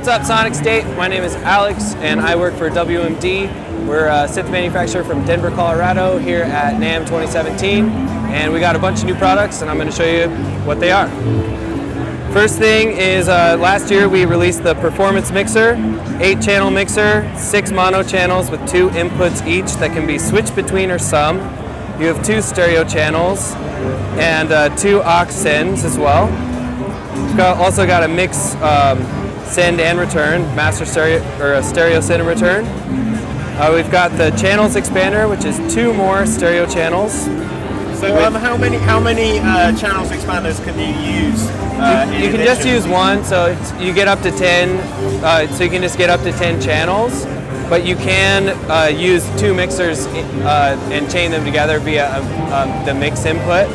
What's up, Sonicstate? My name is Alex, and I work for WMD. We're a synth manufacturer from Denver, Colorado, here at NAMM 2017, and we got a bunch of new products, and I'm going to show you what they are. First thing is, last year we released the Performance Mixer, 8-channel mixer, 6 mono channels with 2 inputs each that can be switched between or sum. You have 2 stereo channels and 2 aux sends as well. We've also got a mix send and return, master stereo, or a stereo send and return. We've got the channels expander, which is 2 more stereo channels. So how many channels expanders can you use? You can just use 1, so you get up to 10. So you can just get up to 10 channels, but you can use 2 mixers and chain them together via the mix input.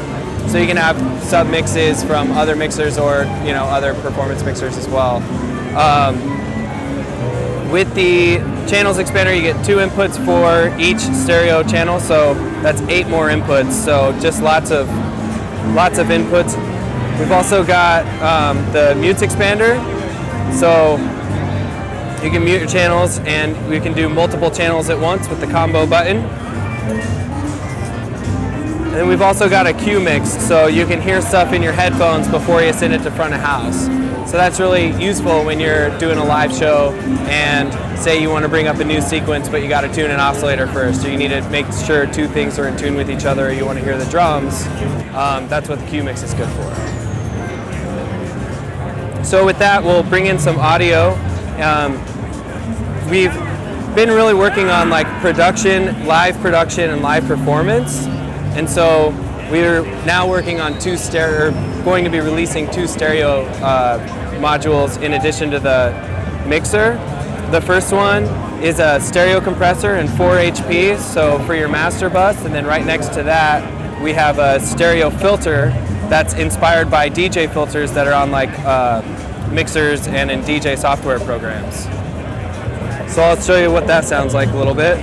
So you can have sub mixes from other mixers or other performance mixers as well. With the channels expander, you get 2 inputs for each stereo channel, so that's 8 more inputs. So just lots of inputs. We've also got the mutes expander, so you can mute your channels, and we can do multiple channels at once with the combo button. And then we've also got a Q mix, so you can hear stuff in your headphones before you send it to front of house. So that's really useful when you're doing a live show and say you want to bring up a new sequence, but you got to tune an oscillator first, or you need to make sure 2 things are in tune with each other, or you want to hear the drums. That's what the Q mix is good for. So with that, we'll bring in some audio. We've been really working on production, live and live performance. And so we're now working on going to be releasing 2 stereo modules in addition to the mixer. The first one is a stereo compressor and 4 HP, so for your master bus, and then right next to that we have a stereo filter that's inspired by DJ filters that are on mixers and in DJ software programs. So I'll show you what that sounds like a little bit.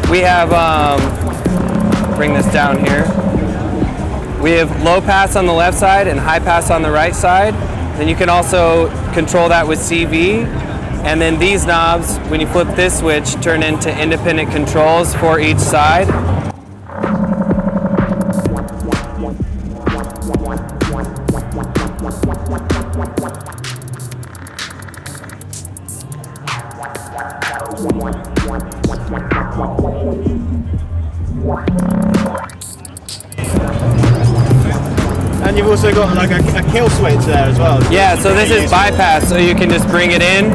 We have, bring this down here. We have low pass on the left side and high pass on the right side. Then you can also control that with CV. And then these knobs, when you flip this switch, turn into independent controls for each side. And you've also got a kill switch there as well. Yeah, so this is bypass, so you can just bring it in.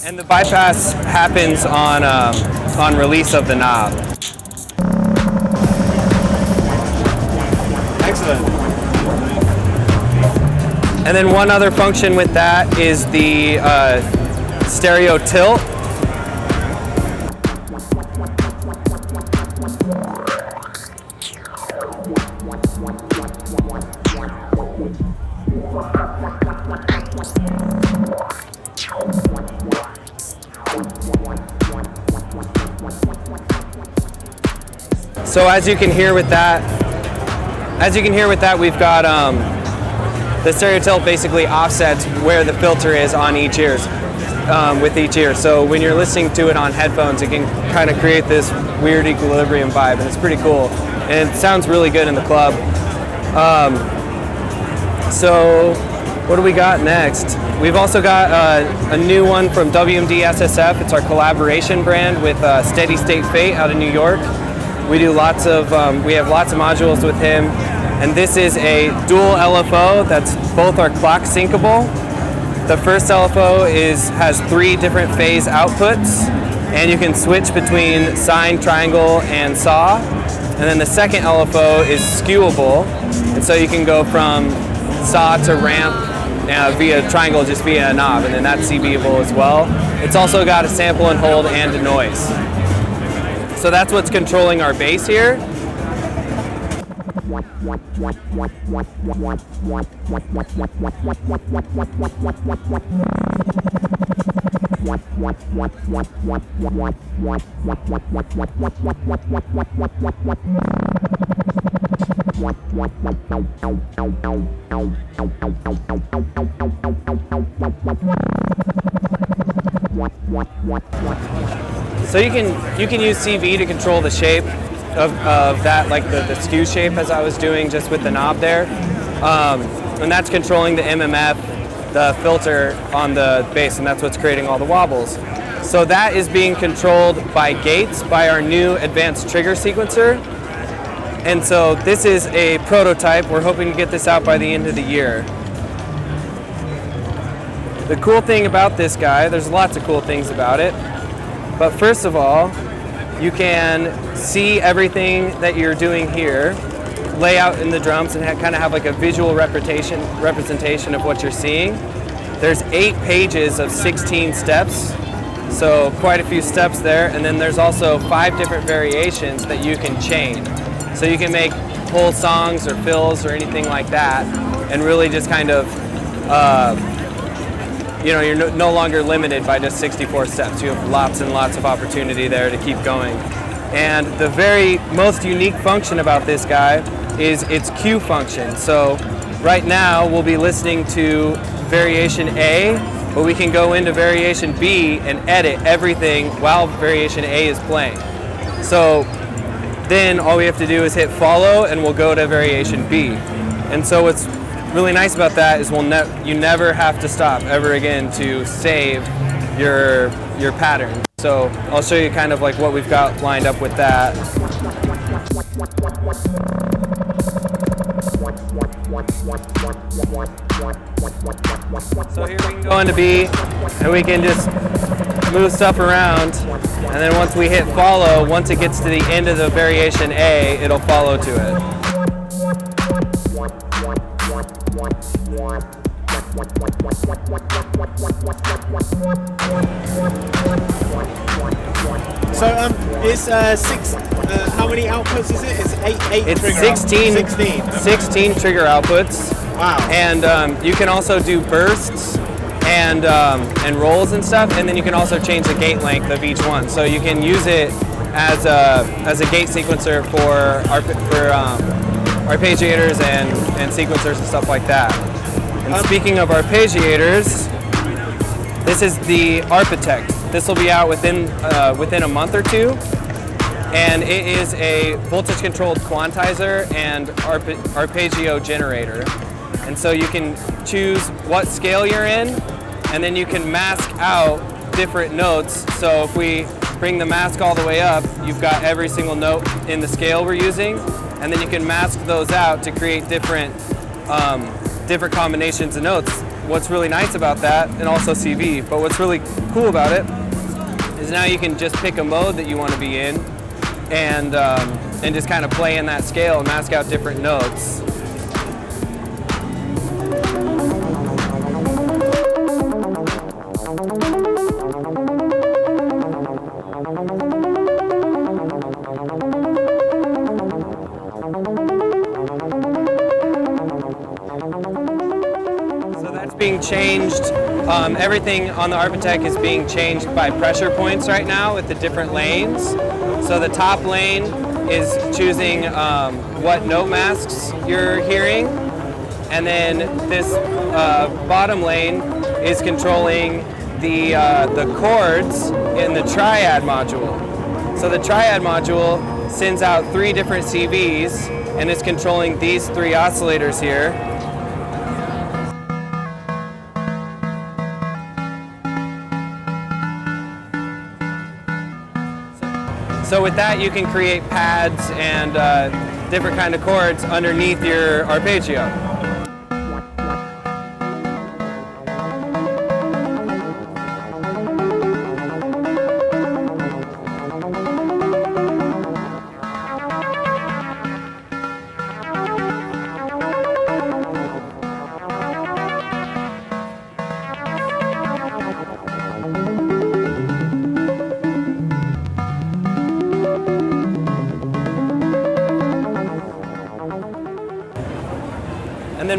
And the bypass happens on release of the knob. Excellent. And then one other function with that is the stereo tilt. So as you can hear with that, we've got the stereo tilt basically offsets where the filter is on each ear, with each ear. So when you're listening to it on headphones, it can kind of create this weird equilibrium vibe, and it's pretty cool. And it sounds really good in the club. So what do we got next? We've also got a new one from WMDevices. It's our collaboration brand with Steady State Fate out of New York. We do we have lots of modules with him, and this is a dual LFO that's both are clock syncable. The first LFO has 3 different phase outputs, and you can switch between sine, triangle, and saw. And then the second LFO is skewable, and so you can go from saw to ramp via triangle, just via a knob, and then that's CVable as well. It's also got a sample and hold and a noise. So that's what's controlling our bass here. So you can use CV to control the shape of that, like the skew shape as I was doing just with the knob there. And that's controlling the MMF, the filter on the bass, and that's what's creating all the wobbles. So that is being controlled by gates, by our new advanced trigger sequencer. And so this is a prototype. We're hoping to get this out by the end of the year. The cool thing about this guy, there's lots of cool things about it. But first of all, you can see everything that you're doing here, lay out in the drums, and kind of have like a visual representation of what you're seeing. There's 8 pages of 16 steps, so quite a few steps there. And then there's also 5 different variations that you can chain. So you can make whole songs or fills or anything like that, and really just kind of you're no longer limited by just 64 steps. You have lots and lots of opportunity there to keep going. And the very most unique function about this guy is its cue function. So right now we'll be listening to variation A, but we can go into variation B and edit everything while variation A is playing. So then all we have to do is hit follow and we'll go to variation B. And so what's really nice about that is you never have to stop ever again to save your pattern. So I'll show you kind of like what we've got lined up with that. So here we can go into B and we can just move stuff around, and then once we hit follow, once it gets to the end of the variation A, it'll follow to it. So it's 6. How many outputs is it? It's 8. It's trigger 16 trigger outputs. Wow. And you can also do bursts and rolls and stuff, and then you can also change the gate length of each one. So you can use it as a gate sequencer for arpeggiators and sequencers and stuff like that. And speaking of arpeggiators, this is the Architect. This will be out within a month or two, and it is a voltage-controlled quantizer and arpeggio generator. And so you can choose what scale you're in, and then you can mask out different notes. So if we bring the mask all the way up, you've got every single note in the scale we're using, and then you can mask those out to create different combinations of notes. What's really nice about that, and also CV, but what's really cool about it is now you can just pick a mode that you want to be in, and just kind of play in that scale and mask out different notes. Being changed, everything on the Architect is being changed by pressure points right now with the different lanes. So the top lane is choosing what note masks you're hearing, and then this bottom lane is controlling the chords in the triad module. So the triad module sends out 3 different CVs and is controlling these 3 oscillators here. So with that, you can create pads and different kind of chords underneath your arpeggio.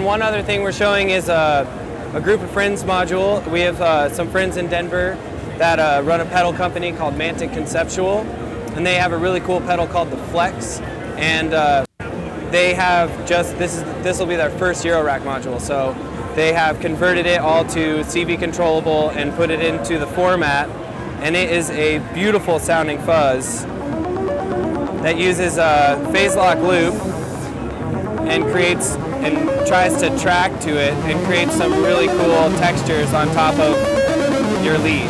one other thing we're showing is a group of friends module. We have some friends in Denver that run a pedal company called Mantic Conceptual, and they have a really cool pedal called the Flex, and they have this will be their first Eurorack module, so they have converted it all to CV controllable and put it into the format, and it is a beautiful sounding fuzz that uses a phase lock loop and tries to track to it and creates some really cool textures on top of your lead.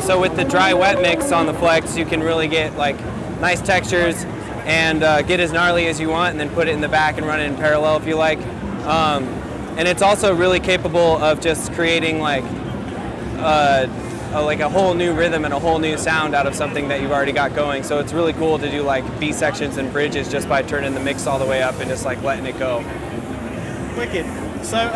So with the dry wet mix on the Flex, you can really get like nice textures and get as gnarly as you want, and then put it in the back and run it in parallel if you like. And it's also really capable of just creating like a whole new rhythm and a whole new sound out of something that you've already got going. So it's really cool to do like B sections and bridges just by turning the mix all the way up and just like letting it go. Wicked. So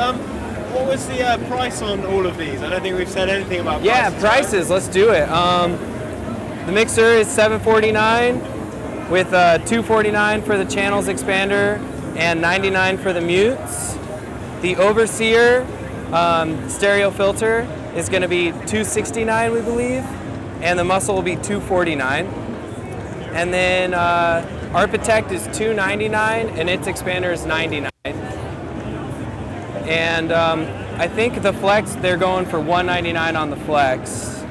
what was the price on all of these? I don't think we've said anything about prices. Yeah, prices. Let's do it. The mixer is $749 with $249 for the channels expander and $99 for the mutes. The Overseer stereo filter is going to be $269, we believe, and the muscle will be $249. And then Architect is $299 and its expander is $99. And I think the Flex, they're going for $199 on the Flex.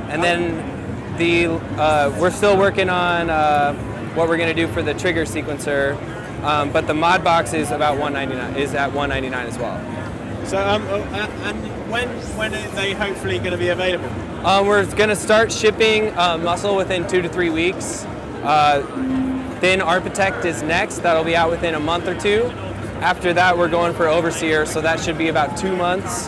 And then we're still working on what we're going to do for the trigger sequencer, but the mod box is about $199, is at $199 as well. So and when are they hopefully going to be available? We're going to start shipping muscle within 2 to 3 weeks. Then Architect is next. That'll be out within a month or two. After that, we're going for Overseer, so that should be about 2 months.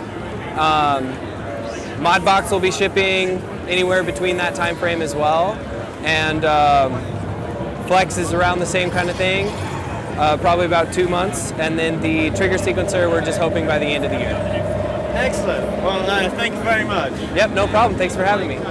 Modbox will be shipping anywhere between that time frame as well. And Flex is around the same kind of thing, probably about 2 months. And then the trigger sequencer, we're just hoping by the end of the year. Excellent. Well, thank you very much. Yep, no problem. Thanks for having me.